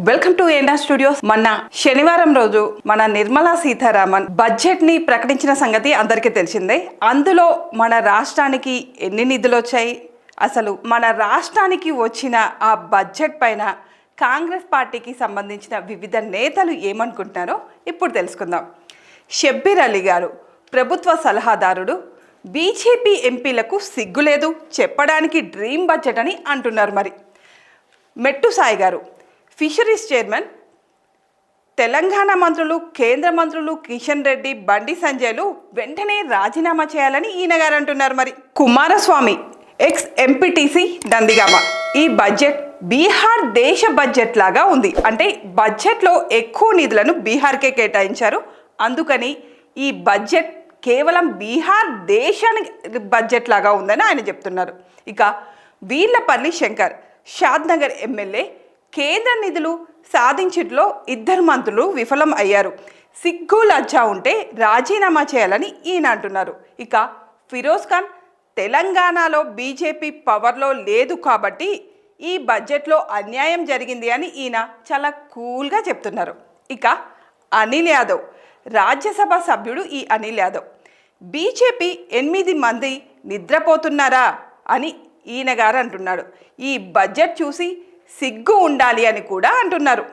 Welcome to ఏనా studios. మొన్న శనివారం రోజు మన నిర్మలా సీతారామన్ బడ్జెట్ ని ప్రకటించిన సంగతి అందరికీ తెలిసిందే. అందులో మన రాష్ట్రానికి ఎన్ని నిధులు వచ్చాయి, అసలు మన రాష్ట్రానికి వచ్చిన ఆ బడ్జెట్ పైన కాంగ్రెస్ పార్టీకి సంబంధించిన వివిధ నేతలు ఏమనుకుంటున్నారో ఇప్పుడు తెలుసుకుందాం. షబ్బీర్ అలీ గారు ప్రభుత్వ సలహాదారుడు బీజేపీ ఎంపీలకు సిగ్గులేదు చెప్పడానికి డ్రీమ్ బడ్జెట్ అని అంటున్నారు. మరి మెట్టు సాయి గారు ఫిషరీస్ చైర్మన్, తెలంగాణ మంత్రులు, కేంద్ర మంత్రులు కిషన్ రెడ్డి, బండి సంజయ్లు వెంటనే రాజీనామా చేయాలని ఈయన గారు అంటున్నారు. మరి కుమారస్వామి ఎక్స్ ఎంపీటీసీ నందిగామ, ఈ బడ్జెట్ బీహార్ దేశ బడ్జెట్ లాగా ఉంది. అంటే బడ్జెట్లో ఎక్కువ నిధులను బీహార్కే కేటాయించారు, అందుకని ఈ బడ్జెట్ కేవలం బీహార్ దేశానికి బడ్జెట్ లాగా ఉందని ఆయన చెప్తున్నారు. ఇక వీర్లపల్లి శంకర్ షాద్నగర్ ఎమ్మెల్యే, కేంద్ర నిధులు సాధించట్లో ఇద్దరు మంత్రులు విఫలం అయ్యారు, సిగ్గు లజ్జా ఉంటే రాజీనామా చేయాలని ఈయన అంటున్నారు. ఇక ఫిరోజ్ ఖాన్ తెలంగాణలో బీజేపీ పవర్లో లేదు కాబట్టి ఈ బడ్జెట్లో అన్యాయం జరిగింది అని ఈయన చాలా కూల్గా చెప్తున్నారు. ఇక అనిల్ యాదవ్ రాజ్యసభ సభ్యుడు, ఈ అనిల్ యాదవ్ బీజేపీ 8 మంది నిద్రపోతున్నారా అని ఈయన గారు అంటున్నాడు. ఈ బడ్జెట్ చూసి సిగ్గు ఉండాలి అని కూడా అంటున్నారు.